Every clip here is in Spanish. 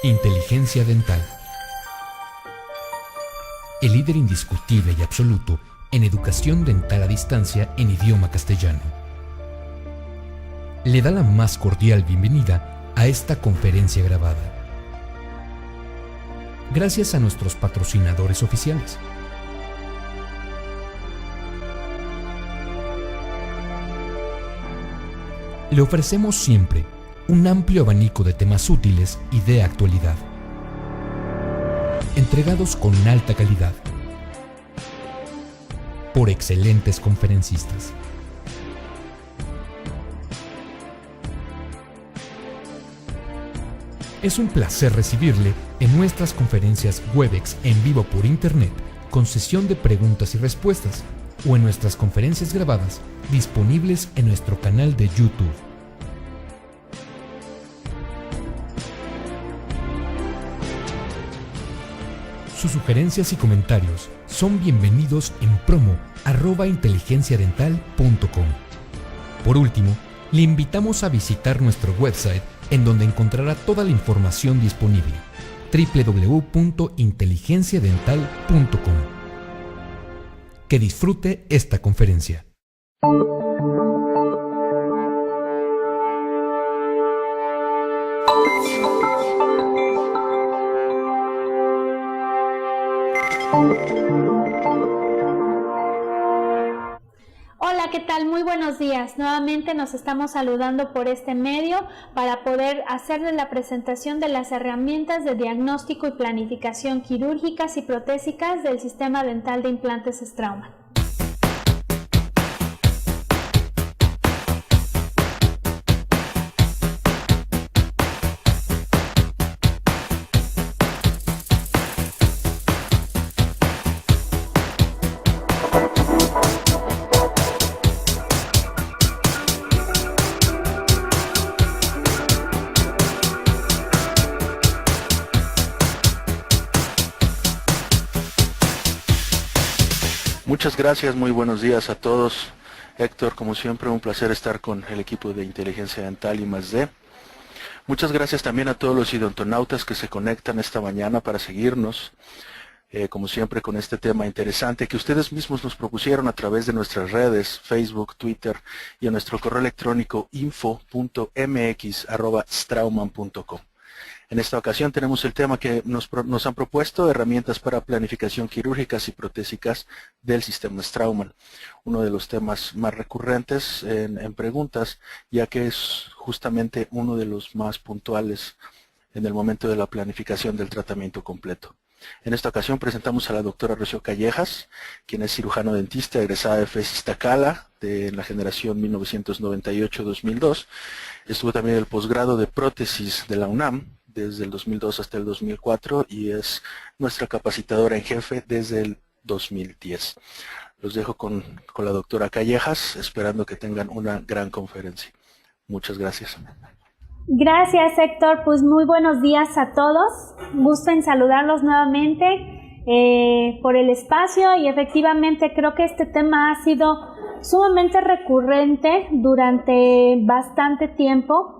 Inteligencia dental. El líder indiscutible y absoluto en educación dental a distancia en idioma castellano. Le da la más cordial bienvenida a esta conferencia grabada. Gracias a nuestros patrocinadores oficiales. Le ofrecemos siempre un amplio abanico de temas útiles y de actualidad, entregados con alta calidad, por excelentes conferencistas. Es un placer recibirle en nuestras conferencias Webex en vivo por Internet, con sesión de preguntas y respuestas, o en nuestras conferencias grabadas disponibles en nuestro canal de YouTube. Sus sugerencias y comentarios son bienvenidos en promo@inteligenciadental.com. Por último, le invitamos a visitar nuestro website, en donde encontrará toda la información disponible: www.inteligenciadental.com. Que disfrute esta conferencia. Hola, ¿qué tal? Muy buenos días. Nuevamente nos estamos saludando por este medio para poder hacerles la presentación de las herramientas de diagnóstico y planificación quirúrgicas y protésicas del sistema dental de implantes Straumann. Muchas gracias, muy buenos días a todos. Héctor, como siempre, un placer estar con el equipo de Inteligencia Dental y más D. Muchas gracias también a todos los idontonautas que se conectan esta mañana para seguirnos, como siempre, con este tema interesante que ustedes mismos nos propusieron a través de nuestras redes, Facebook, Twitter y a nuestro correo electrónico info.mx@straumann.com. En esta ocasión tenemos el tema que nos han propuesto: herramientas para planificación quirúrgicas y protésicas del sistema Straumann. Uno de los temas más recurrentes en preguntas, ya que es justamente uno de los más puntuales en el momento de la planificación del tratamiento completo. En esta ocasión presentamos a la doctora Rocío Callejas, quien es cirujano dentista egresada de FES Iztacala de la generación 1998-2002. Estuvo también en el posgrado de prótesis de la UNAM desde el 2002 hasta el 2004 y es nuestra capacitadora en jefe desde el 2010. Los dejo con la doctora Callejas, esperando que tengan una gran conferencia. Muchas gracias. Gracias, Héctor. Pues muy buenos días a todos. Gusto en saludarlos nuevamente por el espacio, y efectivamente creo que este tema ha sido sumamente recurrente durante bastante tiempo.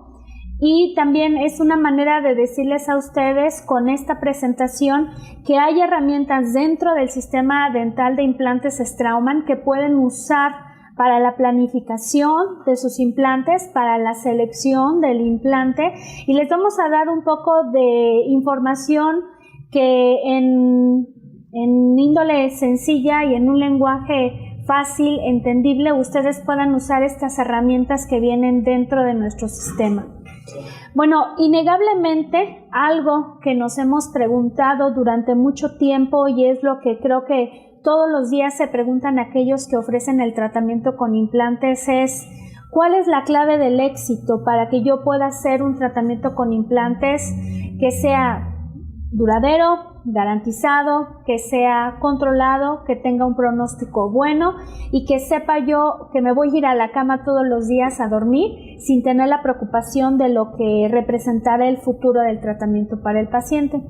Y también es una manera de decirles a ustedes con esta presentación que hay herramientas dentro del sistema dental de implantes Straumann que pueden usar para la planificación de sus implantes, para la selección del implante, y les vamos a dar un poco de información que en índole sencilla y en un lenguaje fácil, entendible, ustedes puedan usar estas herramientas que vienen dentro de nuestro sistema. Bueno, innegablemente algo que nos hemos preguntado durante mucho tiempo, y es lo que creo que todos los días se preguntan aquellos que ofrecen el tratamiento con implantes, es ¿cuál es la clave del éxito para que yo pueda hacer un tratamiento con implantes que sea duradero, garantizado, que sea controlado, que tenga un pronóstico bueno y que sepa yo que me voy a ir a la cama todos los días a dormir sin tener la preocupación de lo que representará el futuro del tratamiento para el paciente?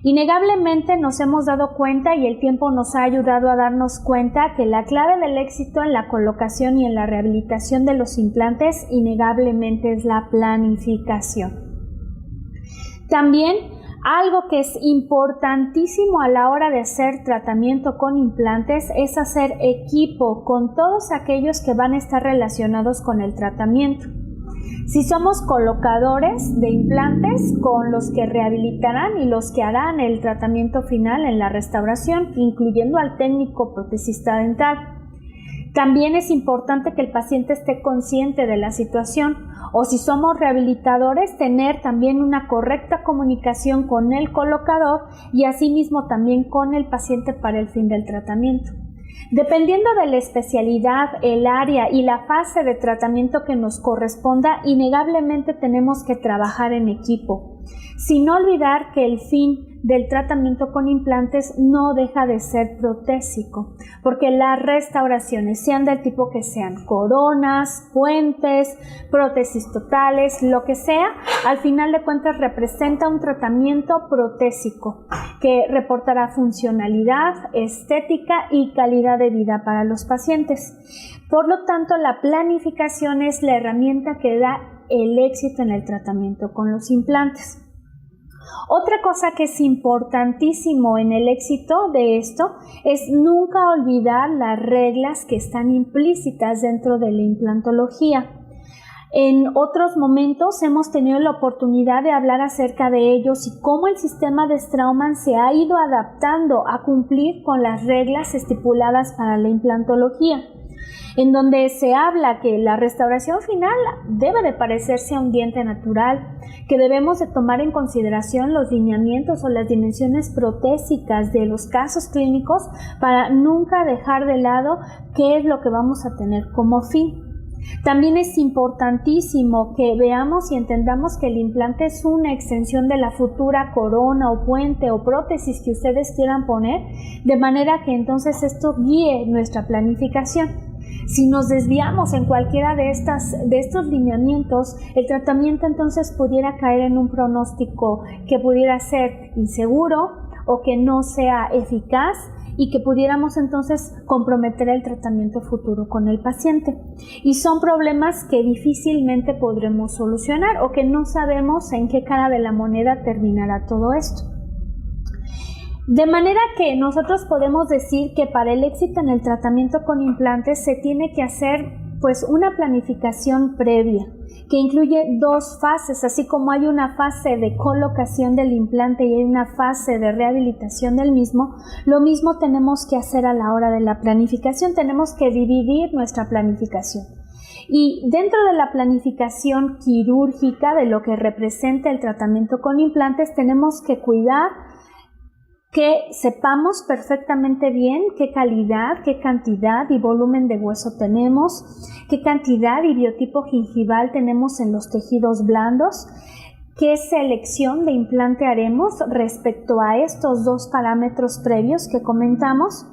Innegablemente nos hemos dado cuenta, y el tiempo nos ha ayudado a darnos cuenta, que la clave del éxito en la colocación y en la rehabilitación de los implantes innegablemente es la planificación. También Algo que es importantísimo a la hora de hacer tratamiento con implantes es hacer equipo con todos aquellos que van a estar relacionados con el tratamiento. Si somos colocadores de implantes, con los que rehabilitarán y los que harán el tratamiento final en la restauración, incluyendo al técnico protesista dental. También es importante que el paciente esté consciente de la situación, o si somos rehabilitadores, tener también una correcta comunicación con el colocador y asimismo también con el paciente para el fin del tratamiento. Dependiendo de la especialidad, el área y la fase de tratamiento que nos corresponda, innegablemente tenemos que trabajar en equipo, sin olvidar que el fin del tratamiento con implantes no deja de ser protésico, porque las restauraciones, sean del tipo que sean, coronas, puentes, prótesis totales, lo que sea, al final de cuentas representa un tratamiento protésico que reportará funcionalidad, estética y calidad de vida para los pacientes. Por lo tanto, la planificación es la herramienta que da el éxito en el tratamiento con los implantes. Otra cosa que es importantísimo en el éxito de esto es nunca olvidar las reglas que están implícitas dentro de la implantología. En otros momentos hemos tenido la oportunidad de hablar acerca de ellos y cómo el sistema de Straumann se ha ido adaptando a cumplir con las reglas estipuladas para la implantología, en donde se habla que la restauración final debe de parecerse a un diente natural, que debemos de tomar en consideración los lineamientos o las dimensiones protésicas de los casos clínicos para nunca dejar de lado qué es lo que vamos a tener como fin. También es importantísimo que veamos y entendamos que el implante es una extensión de la futura corona o puente o prótesis que ustedes quieran poner, de manera que entonces esto guíe nuestra planificación. Si nos desviamos en cualquiera de estos lineamientos, el tratamiento entonces pudiera caer en un pronóstico que pudiera ser inseguro o que no sea eficaz y que pudiéramos entonces comprometer el tratamiento futuro con el paciente. Y son problemas que difícilmente podremos solucionar o que no sabemos en qué cara de la moneda terminará todo esto. De manera que nosotros podemos decir que para el éxito en el tratamiento con implantes se tiene que hacer pues una planificación previa que incluye dos fases, así como hay una fase de colocación del implante y hay una fase de rehabilitación del mismo. Lo mismo tenemos que hacer a la hora de la planificación, tenemos que dividir nuestra planificación. Y dentro de la planificación quirúrgica de lo que representa el tratamiento con implantes, tenemos que cuidar que sepamos perfectamente bien qué calidad, qué cantidad y volumen de hueso tenemos, qué cantidad y biotipo gingival tenemos en los tejidos blandos, qué selección de implante haremos respecto a estos dos parámetros previos que comentamos.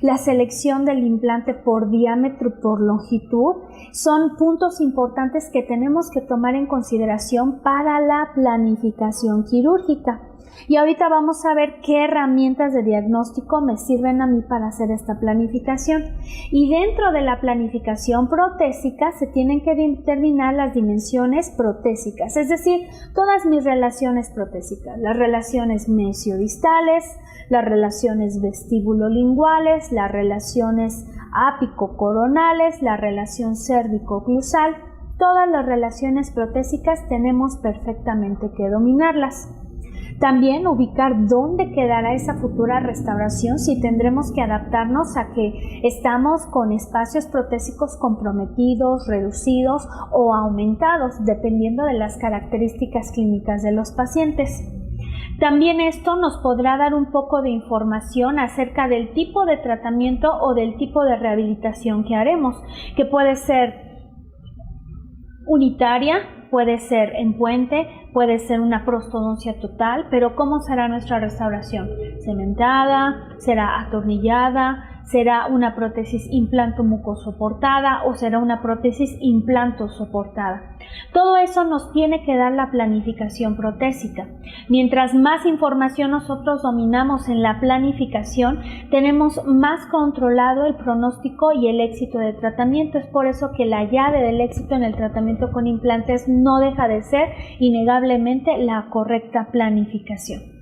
La selección del implante por diámetro y por longitud son puntos importantes que tenemos que tomar en consideración para la planificación quirúrgica. Y ahorita vamos a ver qué herramientas de diagnóstico me sirven a mí para hacer esta planificación. Y dentro de la planificación protésica se tienen que determinar las dimensiones protésicas, es decir, todas mis relaciones protésicas, las relaciones mesiodistales, las relaciones vestíbulo-linguales, las relaciones ápico-coronales, la relación cérvico-oclusal. Todas las relaciones protésicas tenemos perfectamente que dominarlas. También ubicar dónde quedará esa futura restauración, si tendremos que adaptarnos a que estamos con espacios protésicos comprometidos, reducidos o aumentados, dependiendo de las características clínicas de los pacientes. También esto nos podrá dar un poco de información acerca del tipo de tratamiento o del tipo de rehabilitación que haremos, que puede ser unitaria, puede ser en puente, puede ser una prostodoncia total, pero ¿cómo será nuestra restauración? ¿Cementada? ¿Será atornillada? ¿Será una prótesis implanto-mucosoportada o será una prótesis implanto-soportada? Todo eso nos tiene que dar la planificación protésica. Mientras más información nosotros dominamos en la planificación, tenemos más controlado el pronóstico y el éxito de tratamiento. Es por eso que la llave del éxito en el tratamiento con implantes no deja de ser innegablemente la correcta planificación.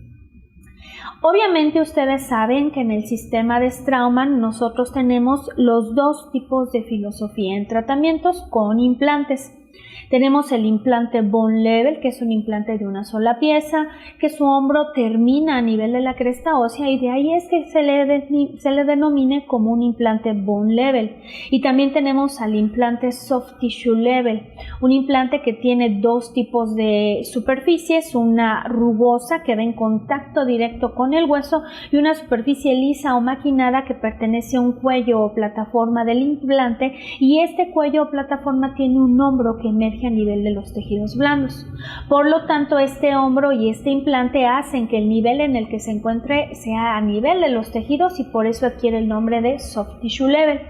Obviamente ustedes saben que en el sistema de Straumann nosotros tenemos los dos tipos de filosofía en tratamientos con implantes. Tenemos el implante Bone Level, que es un implante de una sola pieza, que su hombro termina a nivel de la cresta ósea y de ahí es que se le denomine como un implante Bone Level. Y también tenemos al implante Soft Tissue Level, un implante que tiene dos tipos de superficies, una rugosa que va en contacto directo con el hueso y una superficie lisa o maquinada que pertenece a un cuello o plataforma del implante, y este cuello o plataforma tiene un hombro que emerge a nivel de los tejidos blandos. Por lo tanto, este hombro y este implante hacen que el nivel en el que se encuentre sea a nivel de los tejidos y por eso adquiere el nombre de Soft Tissue Level.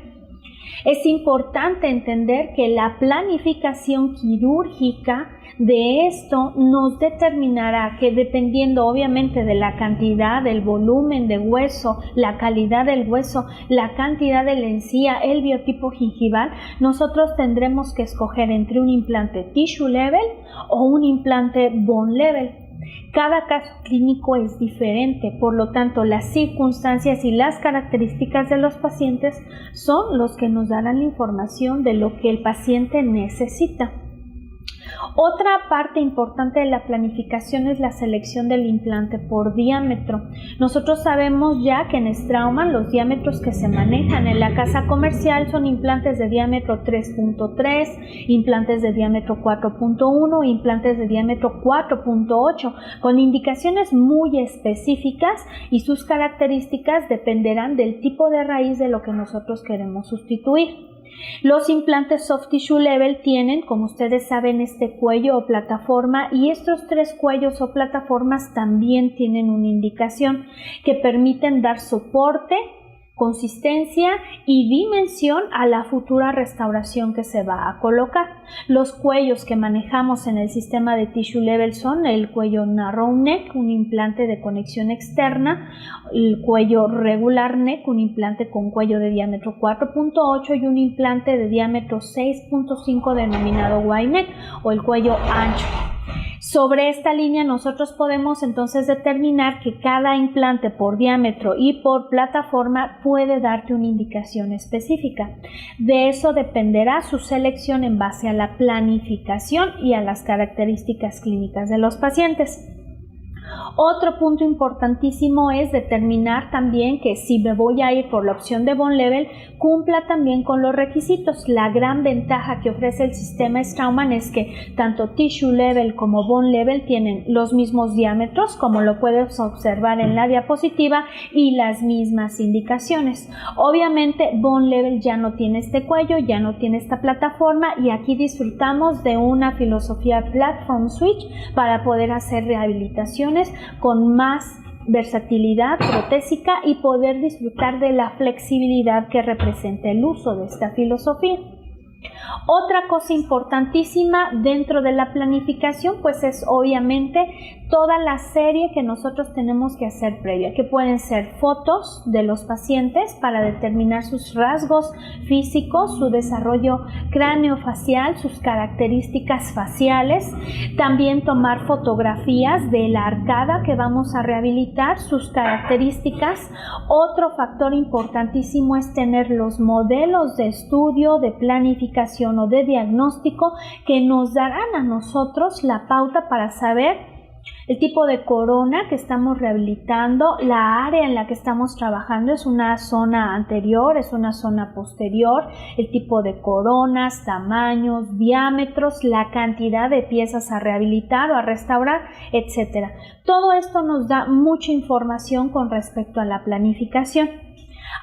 Es importante entender que la planificación quirúrgica de esto nos determinará que, dependiendo obviamente de la cantidad, del volumen de hueso, la calidad del hueso, la cantidad de la encía, el biotipo gingival, nosotros tendremos que escoger entre un implante Tissue Level o un implante Bone Level. Cada caso clínico es diferente, por lo tanto las circunstancias y las características de los pacientes son los que nos darán la información de lo que el paciente necesita. Otra parte importante de la planificación es la selección del implante por diámetro. Nosotros sabemos ya que en Straumann los diámetros que se manejan en la casa comercial son implantes de diámetro 3.3, implantes de diámetro 4.1, implantes de diámetro 4.8, con indicaciones muy específicas y sus características dependerán del tipo de raíz de lo que nosotros queremos sustituir. Los implantes Soft Tissue Level tienen, como ustedes saben, este cuello o plataforma, y estos tres cuellos o plataformas también tienen una indicación que permiten dar soporte, consistencia y dimensión a la futura restauración que se va a colocar. Los cuellos que manejamos en el sistema de Tissue Level son el cuello Narrow Neck, un implante de conexión externa, el cuello Regular Neck, un implante con cuello de diámetro 4.8 y un implante de diámetro 6.5 denominado Wide Neck o el cuello ancho. Sobre esta línea nosotros podemos entonces determinar que cada implante por diámetro y por plataforma puede darte una indicación específica. De eso dependerá su selección en base a la planificación y a las características clínicas de los pacientes. Otro punto importantísimo es determinar también que si me voy a ir por la opción de Bone Level, cumpla también con los requisitos. La gran ventaja que ofrece el sistema Straumann es que tanto Tissue Level como Bone Level tienen los mismos diámetros, como lo puedes observar en la diapositiva, y las mismas indicaciones. Obviamente Bone Level ya no tiene este cuello, ya no tiene esta plataforma, y aquí disfrutamos de una filosofía Platform Switch para poder hacer rehabilitaciones con más versatilidad protésica y poder disfrutar de la flexibilidad que representa el uso de esta filosofía. Otra cosa importantísima dentro de la planificación pues es obviamente toda la serie que nosotros tenemos que hacer previa, que pueden ser fotos de los pacientes para determinar sus rasgos físicos, su desarrollo craneofacial, sus características faciales, también tomar fotografías de la arcada que vamos a rehabilitar, sus características. Otro factor importantísimo es tener los modelos de estudio, de planificación o de diagnóstico que nos darán a nosotros la pauta para saber el tipo de corona que estamos rehabilitando, la área en la que estamos trabajando, es una zona anterior, es una zona posterior, el tipo de coronas, tamaños, diámetros, la cantidad de piezas a rehabilitar o a restaurar, etc. Todo esto nos da mucha información con respecto a la planificación.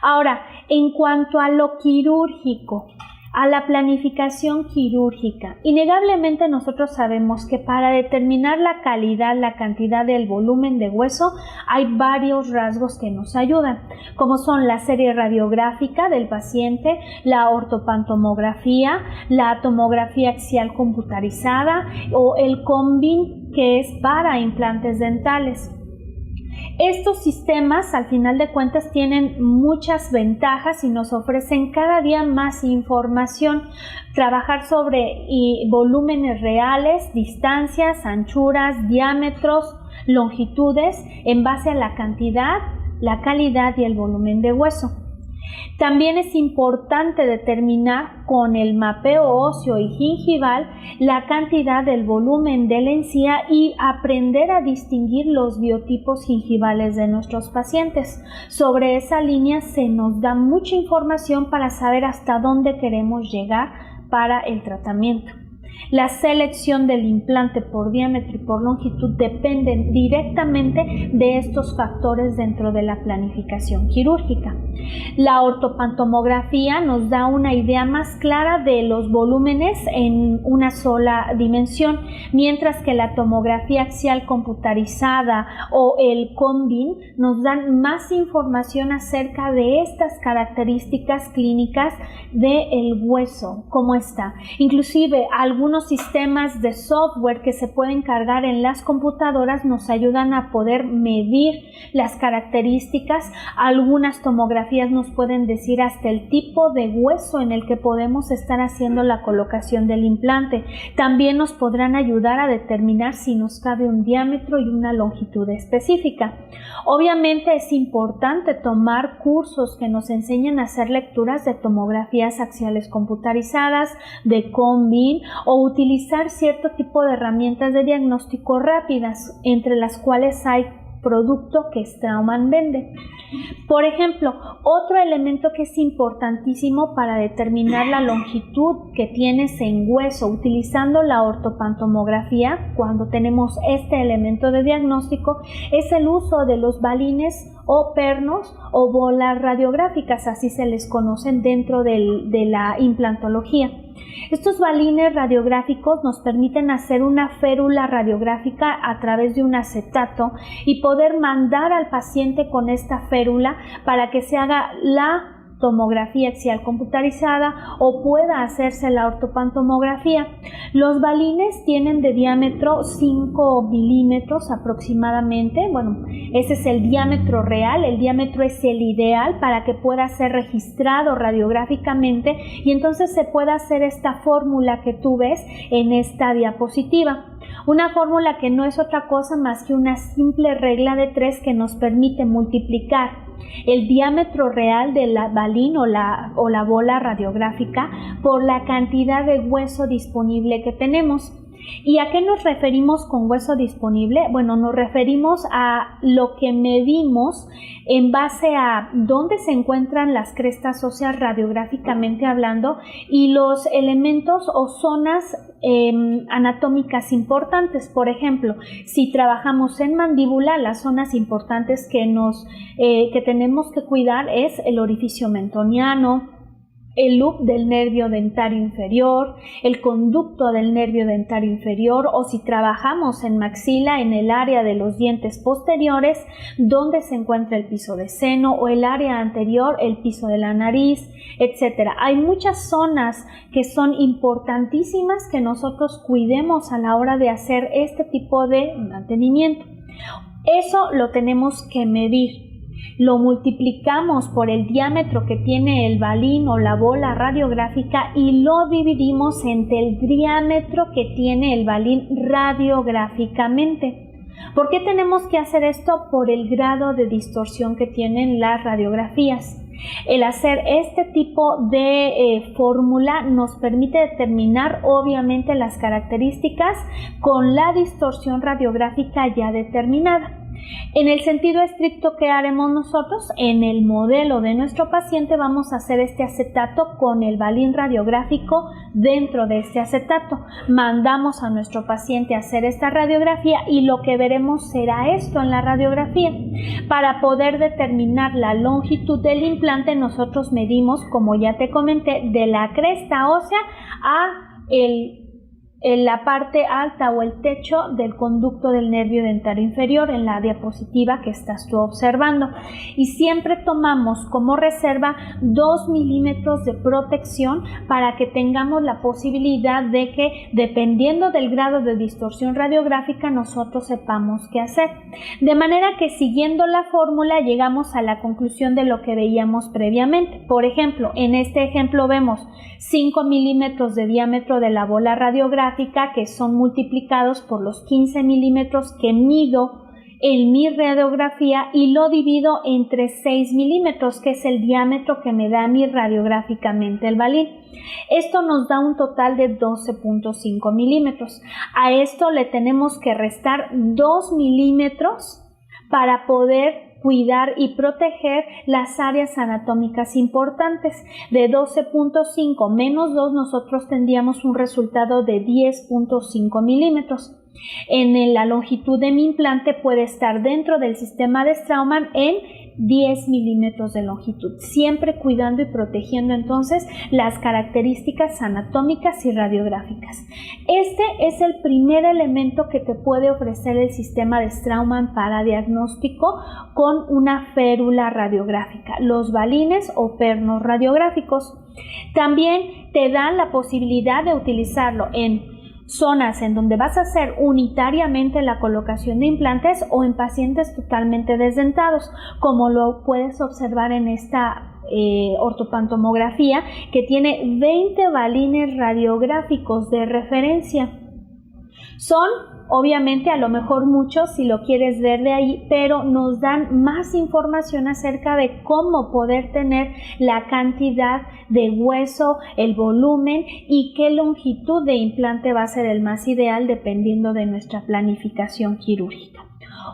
Ahora, en cuanto a lo quirúrgico, A la planificación quirúrgica. Innegablemente nosotros sabemos que para determinar la calidad, la cantidad del volumen de hueso, hay varios rasgos que nos ayudan, como son la serie radiográfica del paciente, la ortopantomografía, la tomografía axial computarizada o el combin, que es para implantes dentales. Estos sistemas, al final de cuentas, tienen muchas ventajas y nos ofrecen cada día más información. Trabajar sobre volúmenes reales, distancias, anchuras, diámetros, longitudes, en base a la cantidad, la calidad y el volumen de hueso. También es importante determinar con el mapeo óseo y gingival la cantidad del volumen de la encía y aprender a distinguir los biotipos gingivales de nuestros pacientes. Sobre esa línea se nos da mucha información para saber hasta dónde queremos llegar para el tratamiento. La selección del implante por diámetro y por longitud dependen directamente de estos factores dentro de la planificación quirúrgica. La ortopantomografía nos da una idea más clara de los volúmenes en una sola dimensión, mientras que la tomografía axial computarizada o el combin nos dan más información acerca de estas características clínicas del hueso, cómo está. Inclusive algunos sistemas de software que se pueden cargar en las computadoras nos ayudan a poder medir las características. Algunas tomografías nos pueden decir hasta el tipo de hueso en el que podemos estar haciendo la colocación del implante. También nos podrán ayudar a determinar si nos cabe un diámetro y una longitud específica. Obviamente es importante tomar cursos que nos enseñen a hacer lecturas de tomografías axiales computarizadas, de combin o utilizar cierto tipo de herramientas de diagnóstico rápidas, entre las cuales hay producto que Straumann vende. Por ejemplo, otro elemento que es importantísimo para determinar la longitud que tienes en hueso utilizando la ortopantomografía, cuando tenemos este elemento de diagnóstico, es el uso de los balines o pernos o bolas radiográficas, así se les conocen dentro de la implantología. Estos balines radiográficos nos permiten hacer una férula radiográfica a través de un acetato y poder mandar al paciente con esta férula para que se haga la tomografía axial computarizada o pueda hacerse la ortopantomografía. Los balines tienen de diámetro 5 milímetros aproximadamente. Bueno, ese es el diámetro real. El diámetro es el ideal para que pueda ser registrado radiográficamente y entonces se pueda hacer esta fórmula que tú ves en esta diapositiva. Una fórmula que no es otra cosa más que una simple regla de 3 que nos permite multiplicar el diámetro real de la balín o la bola radiográfica por la cantidad de hueso disponible que tenemos. ¿Y a qué nos referimos con hueso disponible? Bueno, nos referimos a lo que medimos en base a dónde se encuentran las crestas óseas radiográficamente hablando y los elementos o zonas anatómicas importantes. Por ejemplo, si trabajamos en mandíbula, las zonas importantes que tenemos que cuidar es el orificio mentoniano, el loop del nervio dentario inferior, el conducto del nervio dentario inferior, o si trabajamos en maxila, en el área de los dientes posteriores, donde se encuentra el piso de seno, o el área anterior, el piso de la nariz, etc. Hay muchas zonas que son importantísimas que nosotros cuidemos a la hora de hacer este tipo de mantenimiento. Eso lo tenemos que medir. Lo multiplicamos por el diámetro que tiene el balín o la bola radiográfica y lo dividimos entre el diámetro que tiene el balín radiográficamente. ¿Por qué tenemos que hacer esto? Por el grado de distorsión que tienen las radiografías. El hacer este tipo de fórmula nos permite determinar obviamente las características con la distorsión radiográfica ya determinada. En el sentido estricto, ¿qué haremos nosotros? En el modelo de nuestro paciente vamos a hacer este acetato con el balín radiográfico dentro de este acetato. Mandamos a nuestro paciente a hacer esta radiografía y lo que veremos será esto en la radiografía. Para poder determinar la longitud del implante, nosotros medimos, como ya te comenté, de la cresta ósea a en la parte alta o el techo del conducto del nervio dentario inferior en la diapositiva que estás tú observando, y siempre tomamos como reserva 2 milímetros de protección para que tengamos la posibilidad de que, dependiendo del grado de distorsión radiográfica, nosotros sepamos qué hacer. De manera que, siguiendo la fórmula, llegamos a la conclusión de lo que veíamos previamente. Por ejemplo, en este ejemplo vemos 5 milímetros de diámetro de la bola radiográfica, que son multiplicados por los 15 milímetros que mido en mi radiografía y lo divido entre 6 milímetros, que es el diámetro que me da a mí radiográficamente el balín. Esto nos da un total de 12.5 milímetros. A esto le tenemos que restar 2 milímetros para poder cuidar y proteger las áreas anatómicas importantes. De 12.5 menos 2 nosotros tendríamos un resultado de 10.5 milímetros. En la longitud de mi implante puede estar dentro del sistema de Straumann en 10 milímetros de longitud, siempre cuidando y protegiendo entonces las características anatómicas y radiográficas. Este es el primer elemento que te puede ofrecer el sistema de Straumann para diagnóstico con una férula radiográfica, los balines o pernos radiográficos. También te dan la posibilidad de utilizarlo en zonas en donde vas a hacer unitariamente la colocación de implantes o en pacientes totalmente desdentados, como lo puedes observar en esta ortopantomografía, que tiene 20 balines radiográficos de referencia. Son obviamente a lo mejor muchos si lo quieres ver de ahí, pero nos dan más información acerca de cómo poder tener la cantidad de hueso, el volumen y qué longitud de implante va a ser el más ideal dependiendo de nuestra planificación quirúrgica.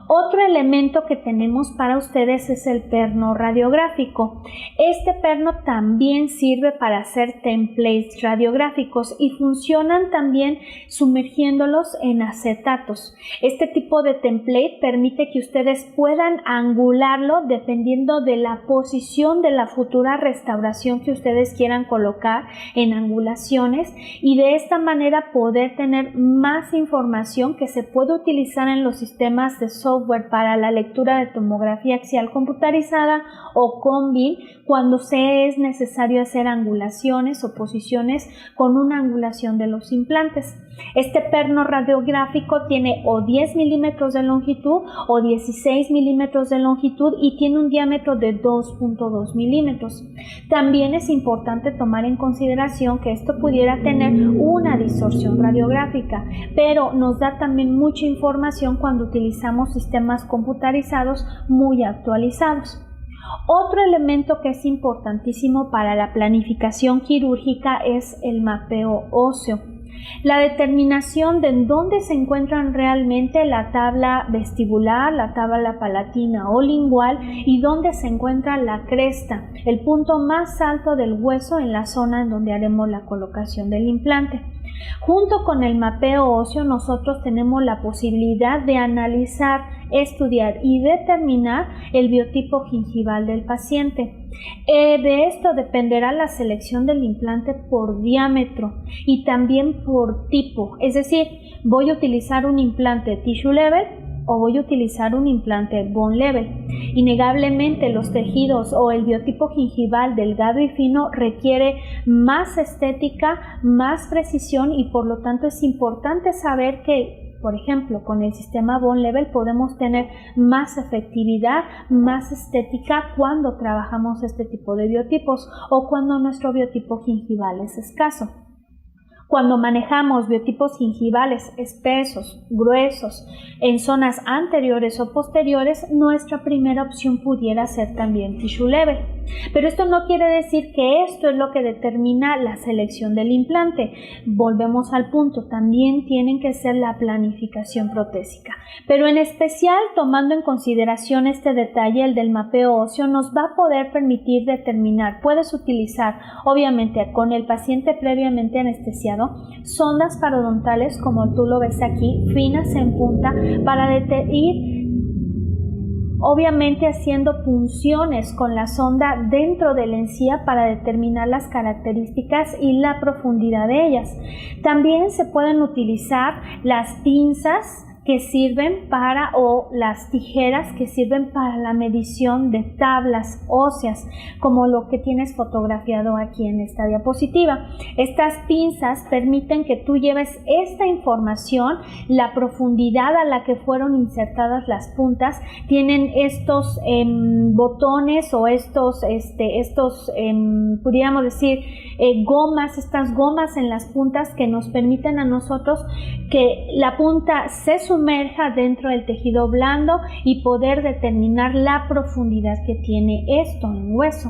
Otro elemento que tenemos para ustedes es el perno radiográfico. Este perno también sirve para hacer templates radiográficos y funcionan también sumergiéndolos en acetatos. Este tipo de template permite que ustedes puedan angularlo dependiendo de la posición de la futura restauración que ustedes quieran colocar en angulaciones, y de esta manera poder tener más información que se puede utilizar en los sistemas de software para la lectura de tomografía axial computarizada o COMBIN cuando es necesario hacer angulaciones o posiciones con una angulación de los implantes. Este perno radiográfico tiene o 10 milímetros de longitud o 16 milímetros de longitud y tiene un diámetro de 2.2 milímetros. También es importante tomar en consideración que esto pudiera tener una distorsión radiográfica, pero nos da también mucha información cuando utilizamos sistemas computarizados muy actualizados. Otro elemento que es importantísimo para la planificación quirúrgica es el mapeo óseo. La determinación de en dónde se encuentran realmente la tabla vestibular, la tabla palatina o lingual y dónde se encuentra la cresta, el punto más alto del hueso en la zona en donde haremos la colocación del implante. Junto con el mapeo óseo nosotros tenemos la posibilidad de analizar, estudiar y determinar el biotipo gingival del paciente. De esto dependerá la selección del implante por diámetro y también por tipo, es decir, voy a utilizar un implante tissue level o voy a utilizar un implante bone level. Innegablemente los tejidos o el biotipo gingival delgado y fino requiere más estética, más precisión y por lo tanto es importante saber que, por ejemplo, con el sistema bone level podemos tener más efectividad, más estética cuando trabajamos este tipo de biotipos o cuando nuestro biotipo gingival es escaso. Cuando manejamos biotipos gingivales espesos, gruesos, en zonas anteriores o posteriores, nuestra primera opción pudiera ser también tissue level. Pero esto no quiere decir que esto es lo que determina la selección del implante. Volvemos al punto, también tienen que ser la planificación protésica. Pero en especial, tomando en consideración este detalle, el del mapeo óseo, nos va a poder permitir determinar, puedes utilizar, obviamente con el paciente previamente anestesiado, sondas parodontales, como tú lo ves aquí, finas en punta, para ir obviamente haciendo punciones con la sonda dentro de la encía para determinar las características y la profundidad de ellas. También se pueden utilizar las pinzas que sirven para, o las tijeras que sirven para la medición de tablas óseas, como lo que tienes fotografiado aquí en esta diapositiva. Estas pinzas permiten que tú lleves esta información, la profundidad a la que fueron insertadas las puntas, tienen estos botones o pudiéramos decir, estas gomas en las puntas que nos permiten a nosotros que la punta se sumerja dentro del tejido blando y poder determinar la profundidad que tiene esto en hueso.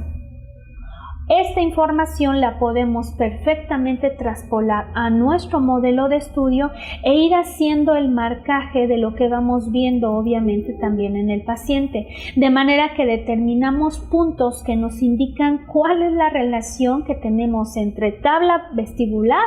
Esta información la podemos perfectamente traspolar a nuestro modelo de estudio e ir haciendo el marcaje de lo que vamos viendo, obviamente también en el paciente, de manera que determinamos puntos que nos indican cuál es la relación que tenemos entre tabla vestibular,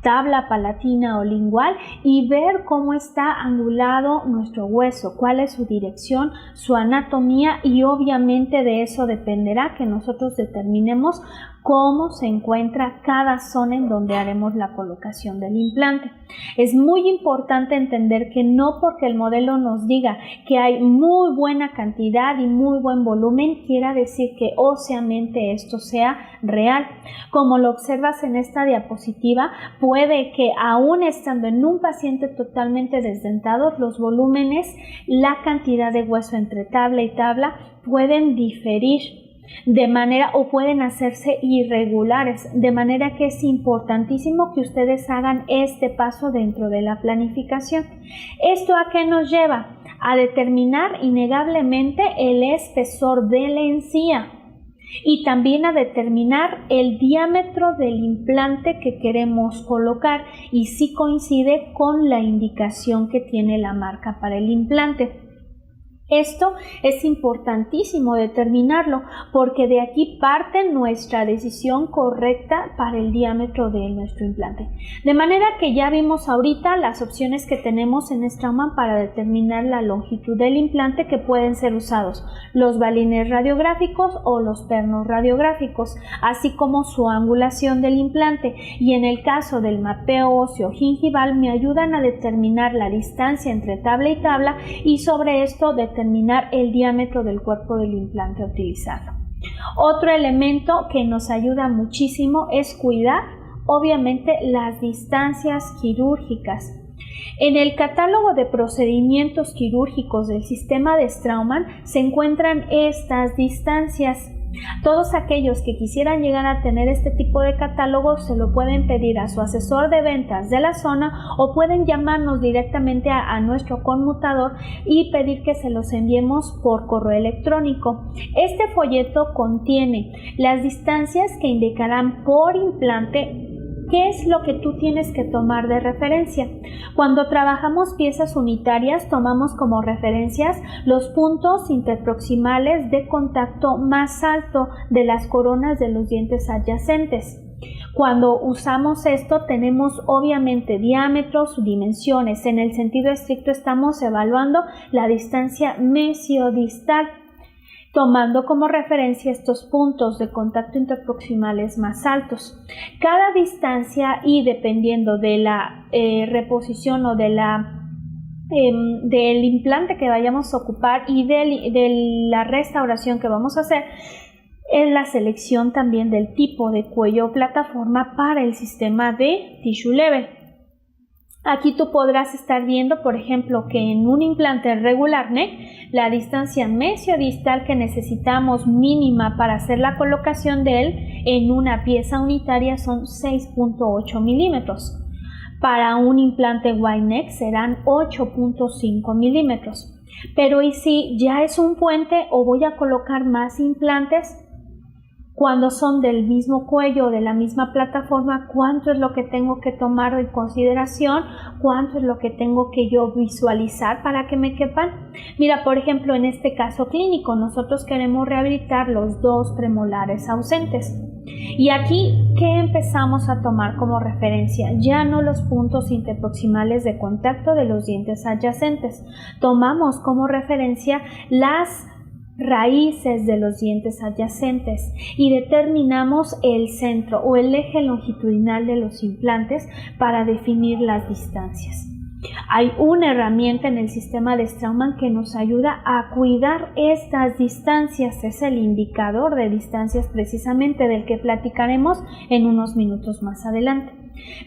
tabla palatina o lingual, y ver cómo está angulado nuestro hueso, cuál es su dirección, su anatomía, y obviamente de eso dependerá que nosotros determinemos cómo se encuentra cada zona en donde haremos la colocación del implante. Es muy importante entender que no porque el modelo nos diga que hay muy buena cantidad y muy buen volumen, quiera decir que óseamente esto sea real. Como lo observas en esta diapositiva, puede que aún estando en un paciente totalmente desdentado, los volúmenes, la cantidad de hueso entre tabla y tabla pueden diferir de manera, o pueden hacerse irregulares, de manera que es importantísimo que ustedes hagan este paso dentro de la planificación. ¿Esto a qué nos lleva? A determinar innegablemente el espesor de la encía y también a determinar el diámetro del implante que queremos colocar, y si coincide con la indicación que tiene la marca para el implante. Esto es importantísimo determinarlo, porque de aquí parte nuestra decisión correcta para el diámetro de nuestro implante. De manera que ya vimos ahorita las opciones que tenemos en Straumann para determinar la longitud del implante, que pueden ser usados los balines radiográficos o los pernos radiográficos, así como su angulación del implante, y en el caso del mapeo óseo gingival me ayudan a determinar la distancia entre tabla y tabla, y sobre esto determinar el diámetro del cuerpo del implante a utilizarlo. Otro elemento que nos ayuda muchísimo es cuidar, obviamente, las distancias quirúrgicas. En el catálogo de procedimientos quirúrgicos del sistema de Straumann se encuentran estas distancias. Todos aquellos que quisieran llegar a tener este tipo de catálogo se lo pueden pedir a su asesor de ventas de la zona, o pueden llamarnos directamente a nuestro conmutador y pedir que se los enviemos por correo electrónico. Este folleto contiene las distancias que indicarán por implante qué es lo que tú tienes que tomar de referencia. Cuando trabajamos piezas unitarias, tomamos como referencias los puntos interproximales de contacto más alto de las coronas de los dientes adyacentes. Cuando usamos esto, tenemos obviamente diámetros, dimensiones. En el sentido estricto estamos evaluando la distancia mesiodistal, tomando como referencia estos puntos de contacto interproximales más altos. Cada distancia, y dependiendo de la reposición o de del implante que vayamos a ocupar y de la restauración que vamos a hacer, es la selección también del tipo de cuello o plataforma para el sistema de tissue level. Aquí tú podrás estar viendo, por ejemplo, que en un implante regular neck, la distancia mesiodistal que necesitamos mínima para hacer la colocación de él en una pieza unitaria son 6.8 milímetros. Para un implante wide neck serán 8.5 milímetros. Pero ¿y si ya es un puente o voy a colocar más implantes? Cuando son del mismo cuello o de la misma plataforma, cuánto es lo que tengo que tomar en consideración, cuánto es lo que tengo que yo visualizar para que me quepan. Mira, por ejemplo, en este caso clínico, nosotros queremos rehabilitar los 2 premolares ausentes. Y aquí, ¿qué empezamos a tomar como referencia? Ya no los puntos interproximales de contacto de los dientes adyacentes. Tomamos como referencia las raíces de los dientes adyacentes y determinamos el centro o el eje longitudinal de los implantes para definir las distancias. Hay una herramienta en el sistema de Straumann que nos ayuda a cuidar estas distancias, es el indicador de distancias precisamente del que platicaremos en unos minutos más adelante.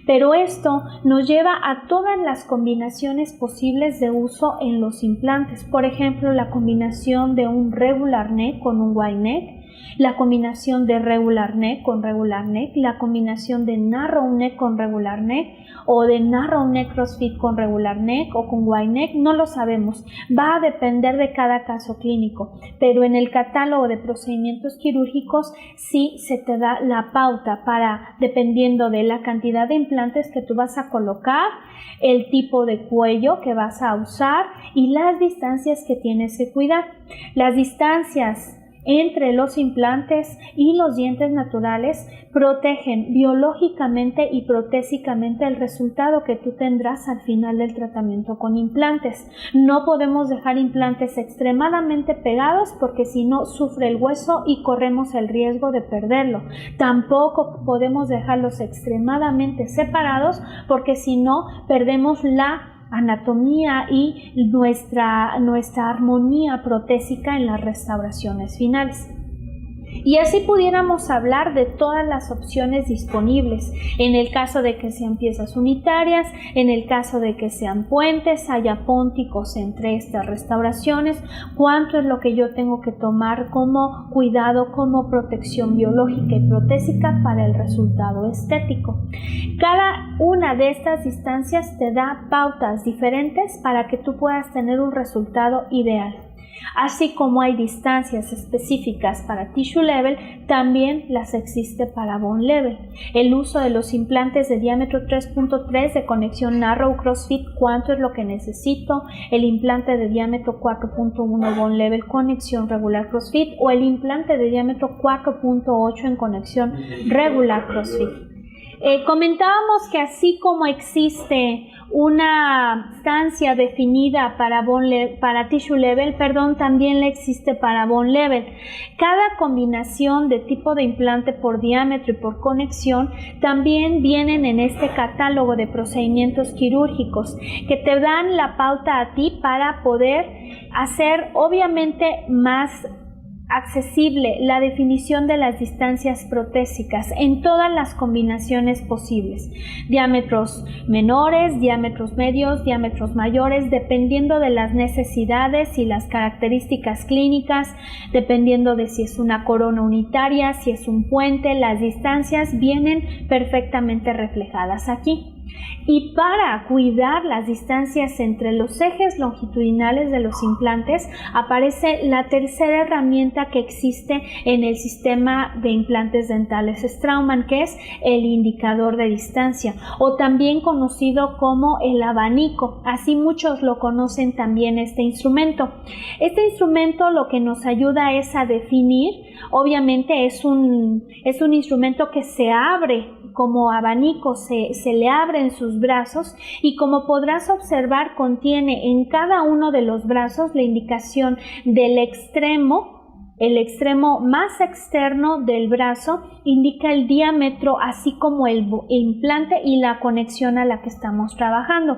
Pero esto nos lleva a todas las combinaciones posibles de uso en los implantes. Por ejemplo, la combinación de un regular neck con un wide neck, la combinación de regular neck con regular neck, la combinación de narrow neck con regular neck o de narrow neck crossfit con regular neck o con wide neck, no lo sabemos. Va a depender de cada caso clínico, pero en el catálogo de procedimientos quirúrgicos sí se te da la pauta para, dependiendo de la cantidad de implantes que tú vas a colocar, el tipo de cuello que vas a usar y las distancias que tienes que cuidar. Las distancias entre los implantes y los dientes naturales protegen biológicamente y protésicamente el resultado que tú tendrás al final del tratamiento con implantes. No podemos dejar implantes extremadamente pegados porque si no sufre el hueso y corremos el riesgo de perderlo. Tampoco podemos dejarlos extremadamente separados porque si no perdemos la anatomía y nuestra armonía protésica en las restauraciones finales. Y así pudiéramos hablar de todas las opciones disponibles, en el caso de que sean piezas unitarias, en el caso de que sean puentes, haya pónticos entre estas restauraciones, cuánto es lo que yo tengo que tomar como cuidado, como protección biológica y protésica para el resultado estético. Cada una de estas distancias te da pautas diferentes para que tú puedas tener un resultado ideal. Así como hay distancias específicas para tissue level, también las existe para bone level. El uso de los implantes de diámetro 3.3 de conexión narrow crossfit, cuánto es lo que necesito, el implante de diámetro 4.1 bone level conexión regular crossfit o el implante de diámetro 4.8 en conexión regular crossfit. Comentábamos que así como existe una distancia definida para tissue level, también la existe para bone level. Cada combinación de tipo de implante por diámetro y por conexión también vienen en este catálogo de procedimientos quirúrgicos que te dan la pauta a ti para poder hacer obviamente más accesible la definición de las distancias protésicas en todas las combinaciones posibles, diámetros menores, diámetros medios, diámetros mayores, dependiendo de las necesidades y las características clínicas, dependiendo de si es una corona unitaria, si es un puente, las distancias vienen perfectamente reflejadas aquí. Y para cuidar las distancias entre los ejes longitudinales de los implantes aparece la tercera herramienta que existe en el sistema de implantes dentales Straumann, que es el indicador de distancia o también conocido como el abanico. Así muchos lo conocen también este instrumento. Este instrumento lo que nos ayuda es a definir, obviamente es un instrumento que se abre como abanico, se le abren sus brazos y como podrás observar contiene en cada uno de los brazos la indicación del extremo. El extremo más externo del brazo indica el diámetro así como el implante y la conexión a la que estamos trabajando.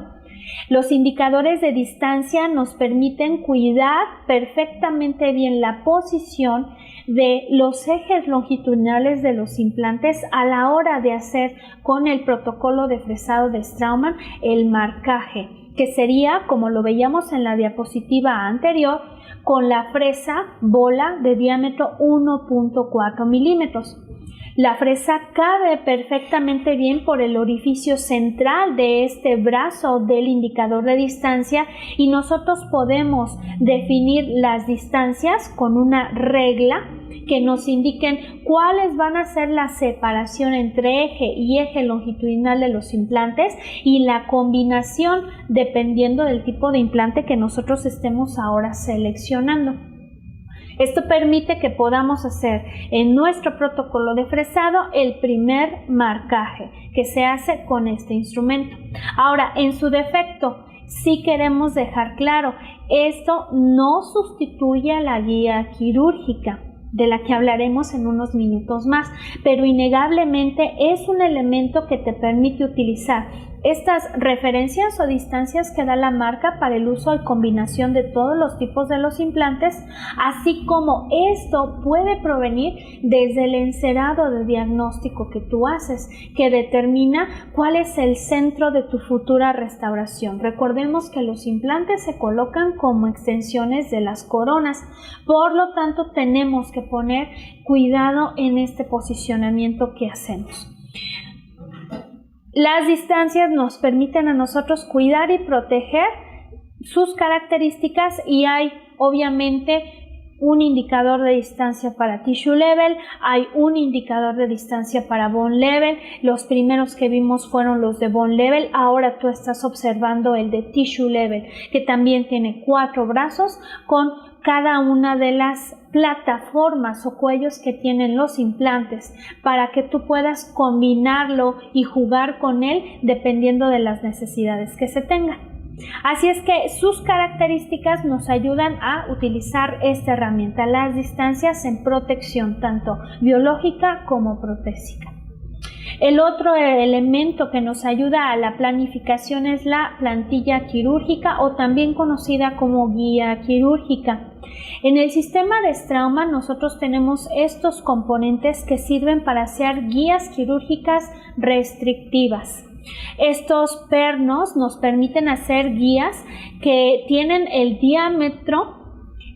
Los indicadores de distancia nos permiten cuidar perfectamente bien la posición de los ejes longitudinales de los implantes a la hora de hacer con el protocolo de fresado de Straumann el marcaje, que sería, como lo veíamos en la diapositiva anterior, con la fresa bola de diámetro 1.4 milímetros. La fresa cabe perfectamente bien por el orificio central de este brazo del indicador de distancia y nosotros podemos definir las distancias con una regla que nos indiquen cuáles van a ser la separación entre eje y eje longitudinal de los implantes y la combinación dependiendo del tipo de implante que nosotros estemos ahora seleccionando. Esto permite que podamos hacer en nuestro protocolo de fresado el primer marcaje que se hace con este instrumento. Ahora, en su defecto, sí queremos dejar claro, esto no sustituye a la guía quirúrgica, de la que hablaremos en unos minutos más, pero innegablemente es un elemento que te permite utilizar estas referencias o distancias que da la marca para el uso y combinación de todos los tipos de los implantes, así como esto puede provenir desde el encerado de diagnóstico que tú haces, que determina cuál es el centro de tu futura restauración. Recordemos que los implantes se colocan como extensiones de las coronas, por lo tanto tenemos que poner cuidado en este posicionamiento que hacemos. Las distancias nos permiten a nosotros cuidar y proteger sus características y hay obviamente un indicador de distancia para tissue level, hay un indicador de distancia para bone level. Los primeros que vimos fueron los de bone level, ahora tú estás observando el de tissue level, que también tiene 4 brazos con cada una de las plataformas o cuellos que tienen los implantes para que tú puedas combinarlo y jugar con él dependiendo de las necesidades que se tengan. Así es que sus características nos ayudan a utilizar esta herramienta, las distancias en protección tanto biológica como protésica. El otro elemento que nos ayuda a la planificación es la plantilla quirúrgica o también conocida como guía quirúrgica. En el sistema de Straumann nosotros tenemos estos componentes que sirven para hacer guías quirúrgicas restrictivas. Estos pernos nos permiten hacer guías que tienen el diámetro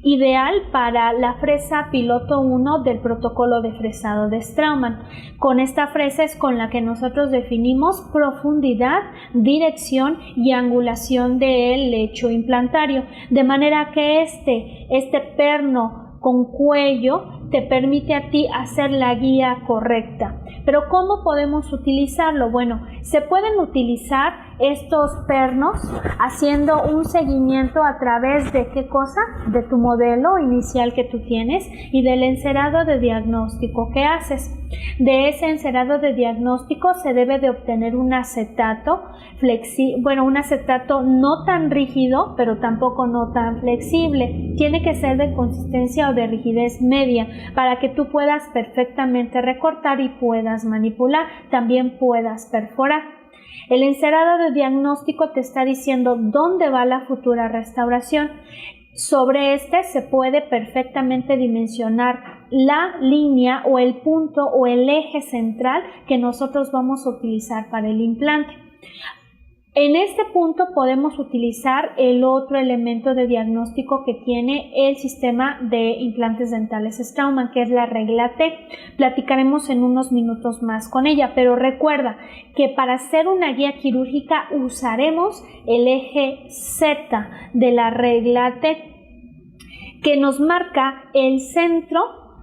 ideal para la fresa piloto 1 del protocolo de fresado de Straumann. Con esta fresa es con la que nosotros definimos profundidad, dirección y angulación del lecho implantario, de manera que este perno con cuello te permite a ti hacer la guía correcta. Pero ¿cómo podemos utilizarlo? Bueno, se pueden utilizar estos pernos haciendo un seguimiento a través de ¿qué cosa? De tu modelo inicial que tú tienes y del encerado de diagnóstico que haces. De ese encerado de diagnóstico se debe de obtener un acetato un acetato no tan rígido, pero tampoco no tan flexible. Tiene que ser de consistencia o de rigidez media para que tú puedas perfectamente recortar y puedas manipular, también puedas perforar. El encerado de diagnóstico te está diciendo dónde va la futura restauración. Sobre este se puede perfectamente dimensionar la línea o el punto o el eje central que nosotros vamos a utilizar para el implante. En este punto podemos utilizar el otro elemento de diagnóstico que tiene el sistema de implantes dentales Straumann, que es la regla T. Platicaremos en unos minutos más con ella, pero recuerda que para hacer una guía quirúrgica usaremos el eje Z de la regla T, que nos marca el centro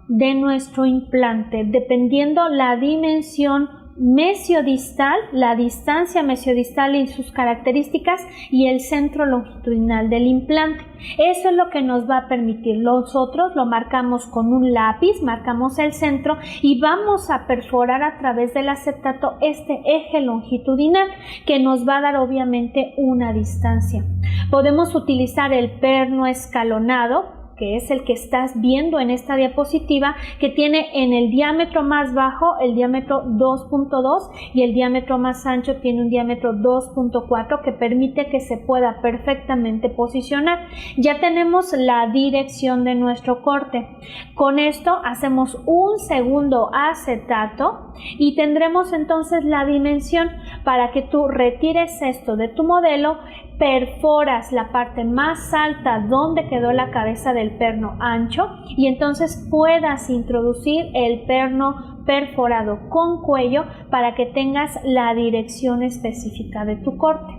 de nuestro implante, dependiendo la dimensión mesiodistal, la distancia mesiodistal y sus características y el centro longitudinal del implante. Eso es lo que nos va a permitir. Nosotros lo marcamos con un lápiz, marcamos el centro y vamos a perforar a través del acetato este eje longitudinal que nos va a dar obviamente una distancia. Podemos utilizar el perno escalonado, que es el que estás viendo en esta diapositiva, que tiene en el diámetro más bajo el diámetro 2.2 y el diámetro más ancho tiene un diámetro 2.4 que permite que se pueda perfectamente posicionar. Ya tenemos la dirección de nuestro corte. Con esto hacemos un segundo acetato y tendremos entonces la dimensión para que tú retires esto de tu modelo, perforas la parte más alta donde quedó la cabeza del perno ancho y entonces puedas introducir el perno perforado con cuello para que tengas la dirección específica de tu corte.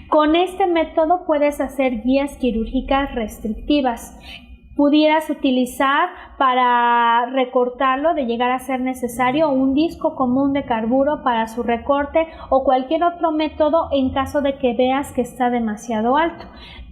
Con este método puedes hacer guías quirúrgicas restrictivas. Pudieras utilizar para recortarlo, de llegar a ser necesario, un disco común de carburo para su recorte o cualquier otro método en caso de que veas que está demasiado alto.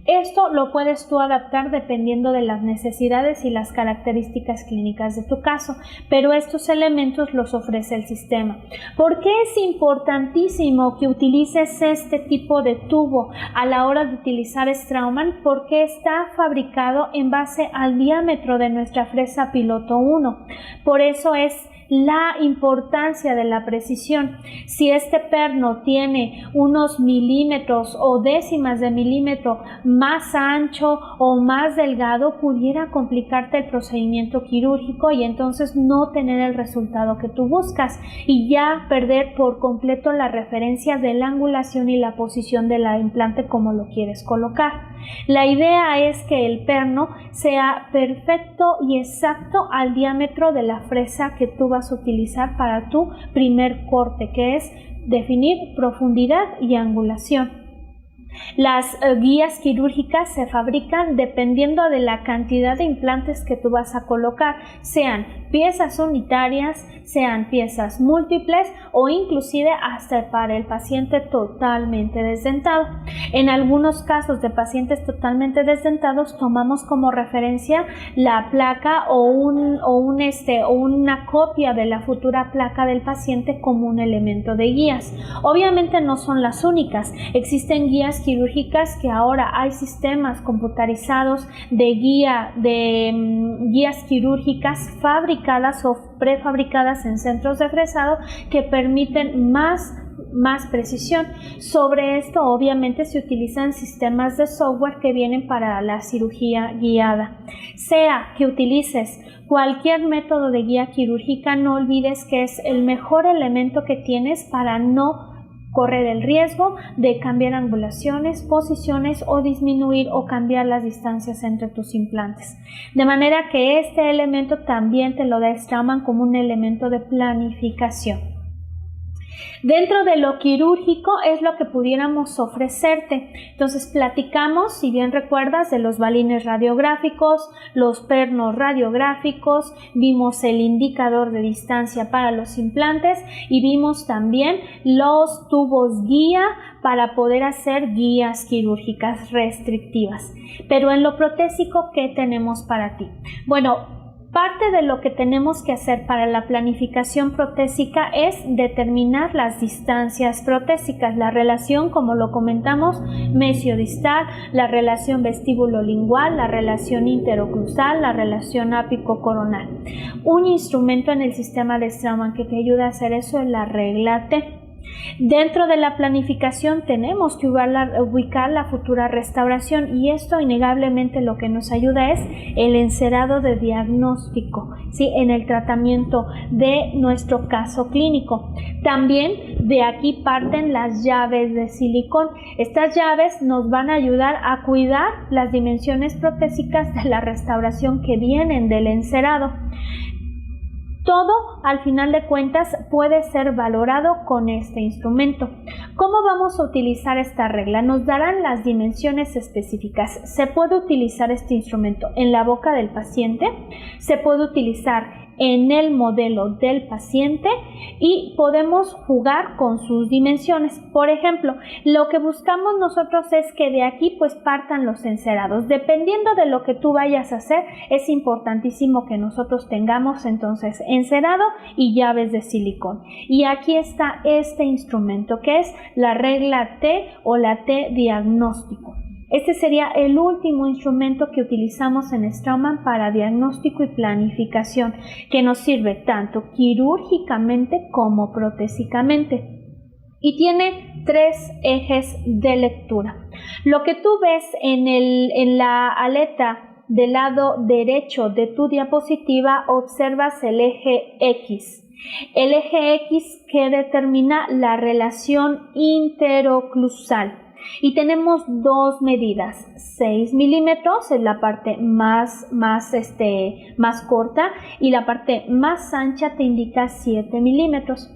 Esto lo puedes tú adaptar dependiendo de las necesidades y las características clínicas de tu caso, pero estos elementos los ofrece el sistema. ¿Por qué es importantísimo que utilices este tipo de tubo a la hora de utilizar Straumann? Porque está fabricado en base al diámetro de nuestra fresa piloto 1. Por eso es la importancia de la precisión. Si este perno tiene unos milímetros o décimas de milímetro más ancho o más delgado, pudiera complicarte el procedimiento quirúrgico y entonces no tener el resultado que tú buscas y ya perder por completo la referencia de la angulación y la posición del implante como lo quieres colocar. La idea es que el perno sea perfecto y exacto al diámetro de la fresa que tú vas a utilizar para tu primer corte, que es definir profundidad y angulación. Las guías quirúrgicas se fabrican dependiendo de la cantidad de implantes que tú vas a colocar, sean piezas unitarias, sean piezas múltiples o inclusive hasta para el paciente totalmente desdentado. En algunos casos de pacientes totalmente desdentados tomamos como referencia la placa o una copia de la futura placa del paciente como un elemento de guías. Obviamente no son las únicas, existen guías quirúrgicas que ahora hay sistemas computarizados de guías quirúrgicas fabricadas o prefabricadas en centros de fresado que permiten más precisión. Sobre esto obviamente se utilizan sistemas de software que vienen para la cirugía guiada. Sea que utilices cualquier método de guía quirúrgica, no olvides que es el mejor elemento que tienes para no correr el riesgo de cambiar angulaciones, posiciones o disminuir o cambiar las distancias entre tus implantes. De manera que este elemento también te lo da Straumann como un elemento de planificación. Dentro de lo quirúrgico es lo que pudiéramos ofrecerte. Entonces platicamos, si bien recuerdas, de los balines radiográficos, los pernos radiográficos, vimos el indicador de distancia para los implantes y vimos también los tubos guía para poder hacer guías quirúrgicas restrictivas. Pero en lo protésico, ¿qué tenemos para ti? Bueno, parte de lo que tenemos que hacer para la planificación protésica es determinar las distancias protésicas, la relación, como lo comentamos, mesiodistal, la relación vestíbulo-lingual, la relación interoclusal, la relación ápico-coronal. Un instrumento en el sistema de Straumann que te ayuda a hacer eso es la regla T. Dentro de la planificación tenemos que ubicar la futura restauración y esto innegablemente lo que nos ayuda es el encerado de diagnóstico, ¿sí? En el tratamiento de nuestro caso clínico. También de aquí parten las llaves de silicón. Estas llaves nos van a ayudar a cuidar las dimensiones protésicas de la restauración que vienen del encerado. Todo, al final de cuentas, puede ser valorado con este instrumento. ¿Cómo vamos a utilizar esta regla? Nos darán las dimensiones específicas. Se puede utilizar este instrumento en la boca del paciente, se puede utilizar en el modelo del paciente y podemos jugar con sus dimensiones. Por ejemplo, lo que buscamos nosotros es que de aquí pues partan los encerados. Dependiendo de lo que tú vayas a hacer, es importantísimo que nosotros tengamos entonces encerado y llaves de silicón. Y aquí está este instrumento que es la regla T o la T diagnóstico. Este sería el último instrumento que utilizamos en Straumann para diagnóstico y planificación, que nos sirve tanto quirúrgicamente como protésicamente. Y tiene 3 ejes de lectura. Lo que tú ves en la aleta del lado derecho de tu diapositiva, observas el eje X. El eje X que determina la relación interoclusal. Y tenemos 2 medidas, 6 milímetros es la parte más corta y la parte más ancha te indica 7 milímetros.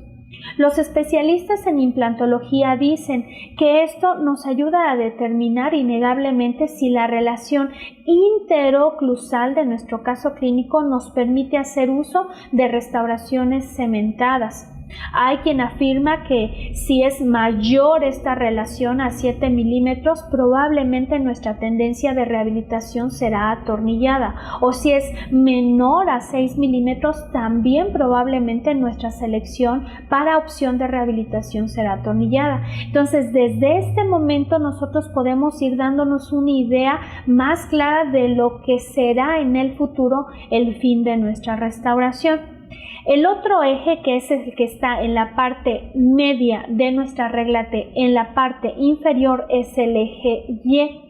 Los especialistas en implantología dicen que esto nos ayuda a determinar innegablemente si la relación interoclusal de nuestro caso clínico nos permite hacer uso de restauraciones cementadas. Hay quien afirma que si es mayor esta relación a 7 milímetros, probablemente nuestra tendencia de rehabilitación será atornillada, o si es menor a 6 milímetros, también probablemente nuestra selección para opción de rehabilitación será atornillada. Entonces, desde este momento nosotros podemos ir dándonos una idea más clara de lo que será en el futuro el fin de nuestra restauración. El otro eje, que es el que está en la parte media de nuestra regla T, en la parte inferior, es el eje Y.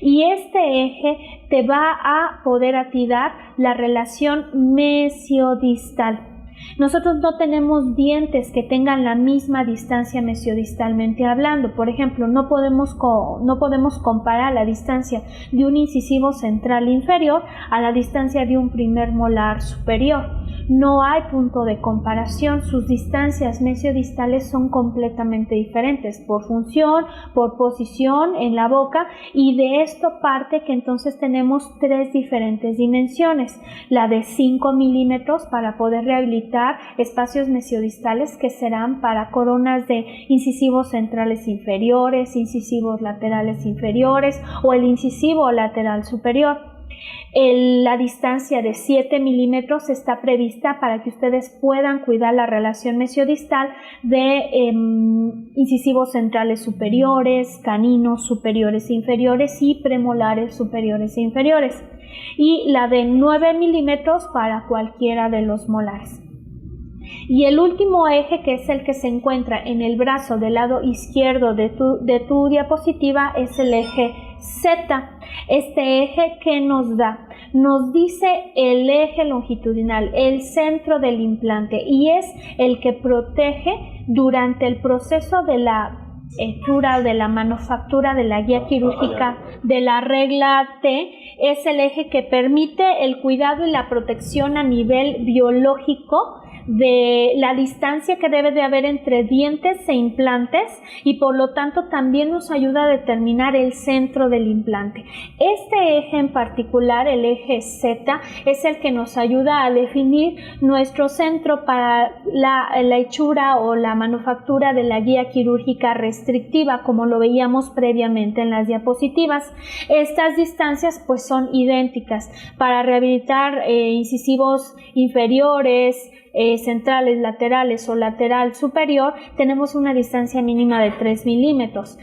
Y este eje te va a poder a ti dar la relación mesiodistal. Nosotros no tenemos dientes que tengan la misma distancia mesiodistalmente hablando. Por ejemplo, no podemos comparar la distancia de un incisivo central inferior a la distancia de un primer molar superior. No hay punto de comparación. Sus distancias mesiodistales son completamente diferentes por función, por posición en la boca, y de esto parte que entonces tenemos 3 diferentes dimensiones. La de 5 milímetros para poder rehabilitar espacios mesiodistales que serán para coronas de incisivos centrales inferiores, incisivos laterales inferiores o el incisivo lateral superior. La distancia de 7 milímetros está prevista para que ustedes puedan cuidar la relación mesiodistal de incisivos centrales superiores, caninos superiores e inferiores y premolares superiores e inferiores. Y la de 9 milímetros para cualquiera de los molares. Y el último eje, que es el que se encuentra en el brazo del lado izquierdo de tu diapositiva, es el eje Z. Este eje, ¿qué nos da? Nos dice el eje longitudinal, el centro del implante, y es el que protege durante el proceso de la hechura, de la manufactura de la guía quirúrgica de la regla T. Es el eje que permite el cuidado y la protección a nivel biológico de la distancia que debe de haber entre dientes e implantes, y por lo tanto también nos ayuda a determinar el centro del implante. Este eje en particular, el eje Z, es el que nos ayuda a definir nuestro centro para la hechura o la manufactura de la guía quirúrgica restrictiva, como lo veíamos previamente en las diapositivas. Estas distancias pues son idénticas para rehabilitar incisivos inferiores, centrales, laterales o lateral superior. Tenemos una distancia mínima de 3 milímetros.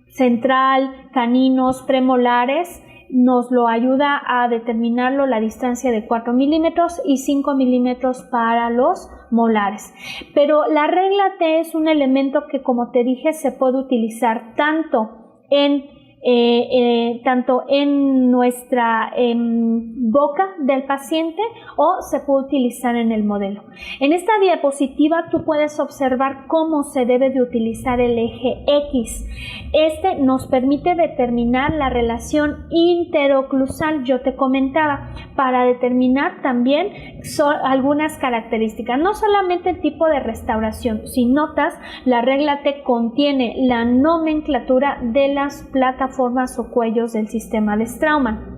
Central, caninos, premolares, nos lo ayuda a determinarlo la distancia de 4 milímetros y 5 milímetros para los molares. Pero la regla T es un elemento que, como te dije, se puede utilizar tanto en nuestra boca del paciente, o se puede utilizar en el modelo. En esta diapositiva tú puedes observar cómo se debe de utilizar el eje X. Este nos permite determinar la relación interoclusal, yo te comentaba, para determinar también algunas características, no solamente el tipo de restauración. Si notas, la regla T contiene la nomenclatura de las plataformas o cuellos del sistema de Straumann.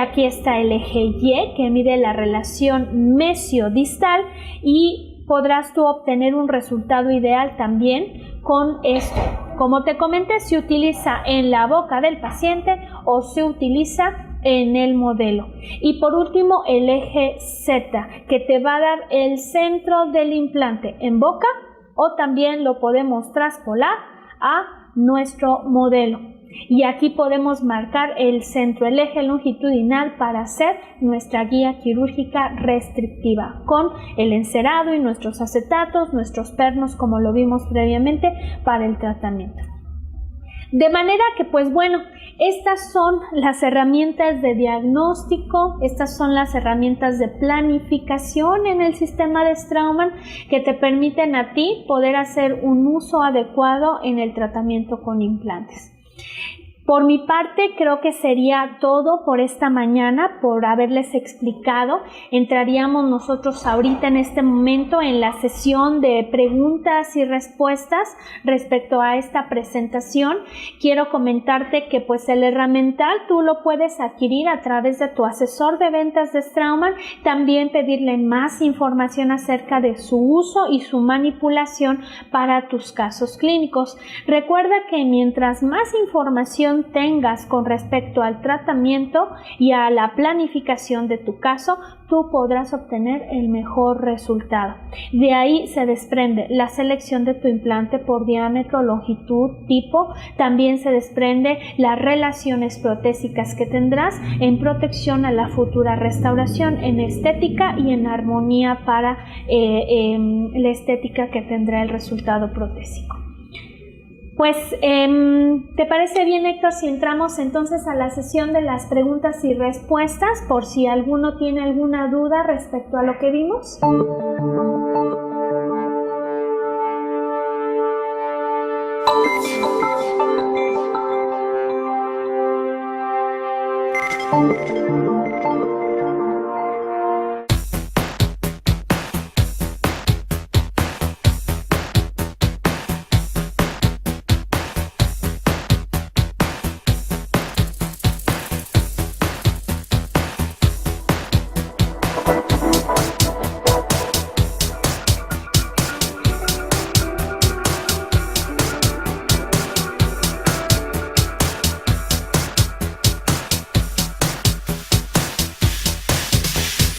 Aquí está el eje Y, que mide la relación mesiodistal, y podrás tú obtener un resultado ideal también con esto. Como te comenté, se utiliza en la boca del paciente o se utiliza en el modelo. Y por último, el eje Z, que te va a dar el centro del implante en boca, o también lo podemos traspolar a nuestro modelo. Y aquí podemos marcar el centro, el eje longitudinal, para hacer nuestra guía quirúrgica restrictiva con el encerado y nuestros acetatos, nuestros pernos, como lo vimos previamente, para el tratamiento. De manera que, pues bueno, estas son las herramientas de diagnóstico, estas son las herramientas de planificación en el sistema de Straumann que te permiten a ti poder hacer un uso adecuado en el tratamiento con implantes. Por mi parte, creo que sería todo por esta mañana, por haberles explicado. Entraríamos nosotros ahorita en este momento en la sesión de preguntas y respuestas respecto a esta presentación. Quiero comentarte que pues el herramental tú lo puedes adquirir a través de tu asesor de ventas de Straumann, también pedirle más información acerca de su uso y su manipulación para tus casos clínicos. Recuerda que mientras más información tengas con respecto al tratamiento y a la planificación de tu caso, tú podrás obtener el mejor resultado. De ahí se desprende la selección de tu implante por diámetro, longitud, tipo. También se desprende las relaciones protésicas que tendrás en protección a la futura restauración, en estética y en armonía para la estética que tendrá el resultado protésico. Pues, ¿te parece bien, Héctor, si entramos entonces a la sesión de las preguntas y respuestas, por si alguno tiene alguna duda respecto a lo que vimos?